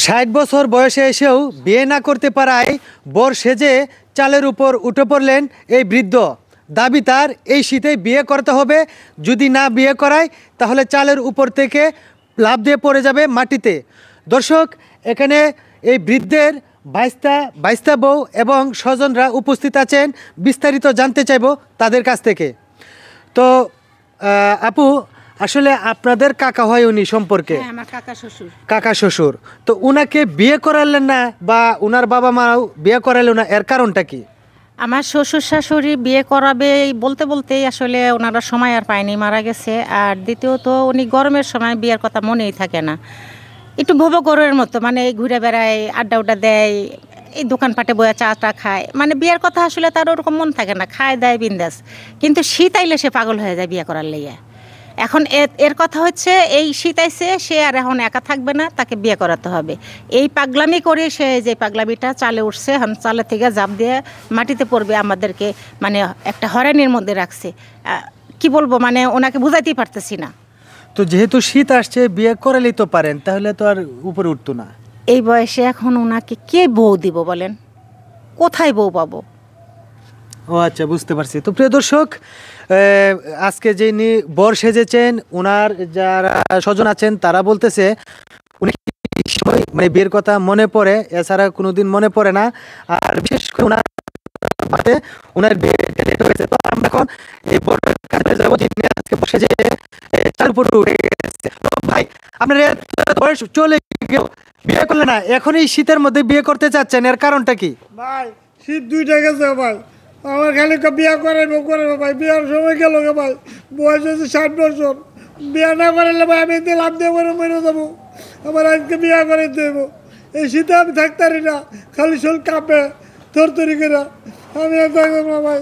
60 বছর বয়সে এসেও বিয়ে না করতে পারায় বর সেজে চালের উপর উঠে পড়লেন এই বৃদ্ধ। দাবি তার এই শীতে বিয়ে করতে হবে, যদি না বিয়ে করায় তাহলে চালের উপর থেকে লাফ দিয়ে পড়ে যাবে মাটিতে। দর্শক, এখানে এই বৃদ্ধের বাইস্তা বউ এবং স্বজনরা উপস্থিত আছেন, বিস্তারিত জানতে চাইব তাদের কাছ থেকে। তো আপু, আসলে আপনাদের কাকা হয় উনি সম্পর্কে? হ্যাঁ, আমার কাকা শ্বশুর। তো উনাকে বিয়ে করালেন না বা উনার বাবা মাও বিয়ে করালেন না, এর কারণটা কি? আমার শ্বশুর শাশুড়ি বিয়ে করাবে বলতে বলতেই আসলে ওনারা সময় আর পায়নি, মারা গেছে। আর দ্বিতীয়ত উনি গরমের সময় বিয়ের কথা মনেই থাকে না, একটু ভবঘরের মতো, মানে এই ঘুরে বেড়ায়, আড্ডা উড্ডা দেয়, এই দোকানপাটে বয়ে চা টা খায়, মানে বিয়ের কথা আসলে তার ওরকম মন থাকে না, খায় দেয় বিন্দাস। কিন্তু শীত আইলে সে পাগল হয়ে যায় বিয়ে করার লেগে। এখন এর কথা হচ্ছে এই শীত আইছে, সে আর এখন একা থাকবে না, তাকে বিয়ে করাতে হবে। এই পাগলামি করে সে যে পাগলামিটা চালে উঠছে, এখন চালে থেকে জাপ দিয়ে মাটিতে পড়বে, আমাদেরকে মানে একটা হয়রানির মধ্যে রাখছে। কি বলবো, মানে ওনাকে বুঝাইতেই পারতেছি না। তো যেহেতু শীত আসছে, বিয়ে করালেই তো পারেন, তাহলে তো আর উপরে উঠতো না। এই বয়সে এখন ওনাকে কে বউ দিব বলেন? কোথায় বউ পাবো? ও আচ্ছা, বুঝতে পারছি। তো প্রিয় দর্শক, আজকে যিনি বর সেজেছেন, ওনার যারা স্বজন আছেন তারা বলতেছে উনি মানে বিয়ের কথা মনে পড়ে, এছাড়া কোনোদিন মনে পড়ে না। আর বিশেষ করে ওনার বিয়ে ডেট হয়েছে। তো আমরা এখন এই বরের কাছে যাবো, যিনি আজকে বসে যে চার উপরে উঠে গেছে। তো ভাই, আপনার বয়স চলে গেল, বিয়ে করলে না, এখন এই শীতের মধ্যে বিয়ে করতে চাচ্ছেন, এর কারণটা কি? ভাই, শীত দুইটা গেছে ভাই, আমার খালি বিয়া করাইবো ভাই, বিয়ার সময় গেল ভাই, বয়স হচ্ছে 60 বছর। বিয়া না করাইলে ভাই আমি এতে লাভ দিয়ে মরে যাবো। আমার আজকে বিয়া করাইতে হইব। এই শীতে আমি থাকতে পারি না, খালি শোল কাঁপে থরথরি করে, আমি আর থাকবো না ভাই।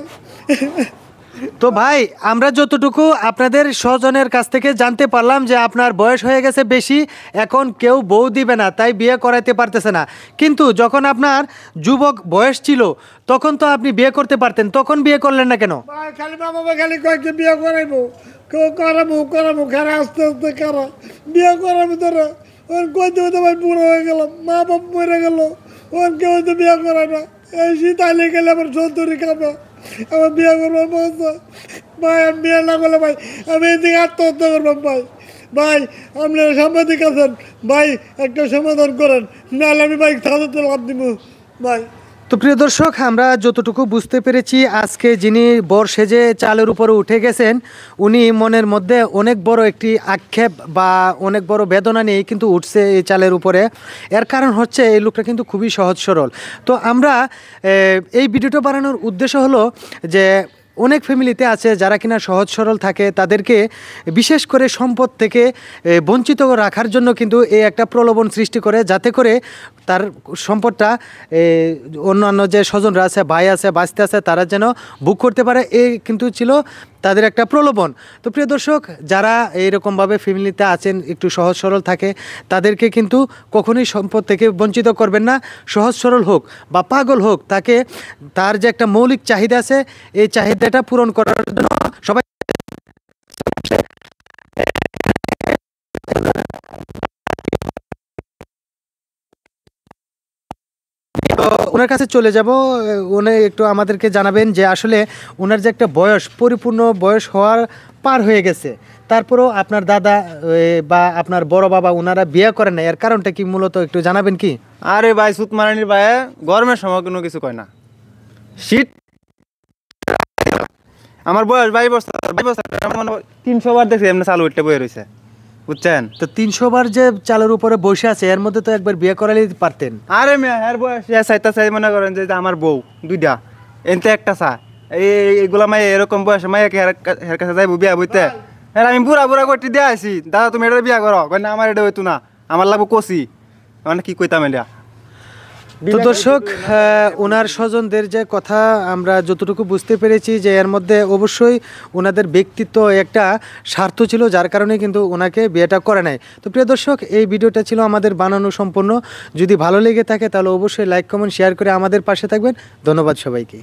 তো ভাই, আমরা যতটুকু আপনাদের স্বজনের কাছ থেকে জানতে পারলাম যে আপনার বয়স হয়ে গেছে বেশি, এখন কেউ বউ দিবে না, তাই বিয়ে করাইতে পারতেছে না। কিন্তু যখন আপনার যুবক বয়স ছিল, তখন তো আপনি বিয়ে করতে পারতেন, তখন বিয়ে করলেন না কেন? ভাই খালি বাবা খালি কয়েককে বিয়ে করাইবো, কেউ করাবো খারা আস্তে আস্তে খারা বিয়ে করাবো তোরা। ওর কইতে হইতে ভাই বুড়ো হয়ে গেল, মা বাপ মরে গেল, ওর কেউ হয়তো বিয়ে করায় না। এই শীত আইলে গেলে আমার সন্তরি খাবে, আমার বিয়ে করবো বলতো ভাই। আমি বিয়ে না করলে ভাই আমি এদিকে আত্মহত্যা করবো ভাই। ভাই আপনারা সাংবাদিক আছেন ভাই, একটা সমাধান করেন, নাহলে আমি ভাই থানাতে লাভ দিব ভাই। তো প্রিয় দর্শক, আমরা যতটুকু বুঝতে পেরেছি, আজকে যিনি বর সেজে চালের উপরে উঠে গেছেন, উনি মনের মধ্যে অনেক বড় একটি আক্ষেপ বা অনেক বড় বেদনা নিয়েই কিন্তু উঠছে এই চালের উপরে। এর কারণ হচ্ছে এই লোকটা কিন্তু খুবই সহজ সরল। তো আমরা এই ভিডিওটা বানানোর উদ্দেশ্য হলো যে অনেক ফ্যামিলিতে আছে যারা কিনা সহজ সরল থাকে, তাদেরকে বিশেষ করে সম্পদ থেকে বঞ্চিত রাখার জন্য কিন্তু এই একটা প্রলোভন সৃষ্টি করে, যাতে করে তার সম্পদটা অন্যান্য যে স্বজনরা আছে, ভাই আছে, বাঁচতে আছে, তারা যেন বুক করতে পারে, এই কিন্তু ছিল তাদের একটা প্রলোভন। তো প্রিয় দর্শক, যারা এইরকমভাবে ফ্যামিলিতে আছেন, একটু সহজ সরল থাকে, তাদেরকে কিন্তু কখনোই সম্পদ থেকে বঞ্চিত করবেন না। সহজ সরল হোক বা পাগল হোক, তাকে তার যে একটা মৌলিক চাহিদা আছে, এই চাহিদাটা পূরণ করার জন্য সবাই ওনার কাছে চলে যাব। উনি একটু আমাদেরকে জানাবেন যে আসলে ওনার যে একটা বয়স, পরিপূর্ণ বয়স হওয়ার পার হয়ে গেছে, তারপরেও আপনার দাদা বা আপনার বড় বাবা ওনারা বিয়ে করেন না, এর কারণটা কি মূলত একটু জানাবেন কি? আরে ভাই, সুত মারানির ভাই গরমের সময় কোনো কিছু কয় না, শীত আমার বয়স 22 বছর, 300 বার দেখছি এমনি চালু উঠতে বয়ে রয়েছে, বুঝছেন? তো 300 বার যে চালের উপরে বসে আছে, এর মধ্যে তো একবার বিয়ে করালেই পারতেন। আরে মেয়ে, এর বয়স চাই মনে করেন যে আমার বউ দুইটা, এনতে একটা চা, এইগুলা মাই এরকম বয়সে মাইয়াকে হের কাছে যাইব বিয়া বইতে? হ্যাঁ, আমি বুড়া করতে দিয়ে আসি, দাদা তুমি এটা বিয়া করো, না আমার এটা হইতো না, আমার লাগবো কষি, মানে কি কইতাম এলিয়া। তো দর্শক, ওনার স্বজনদের যে কথা আমরা যতটুকু বুঝতে পেরেছি, যে এর মধ্যে অবশ্যই ওনাদের ব্যক্তিত্ব একটা স্বার্থ ছিল, যার কারণে কিন্তু ওনাকে বিয়েটা করে নাই। তো প্রিয় দর্শক, এই ভিডিওটা ছিল আমাদের বানানো সম্পূর্ণ। যদি ভালো লেগে থাকে তাহলে অবশ্যই লাইক, কমেন্ট, শেয়ার করে আমাদের পাশে থাকবেন। ধন্যবাদ সবাইকে।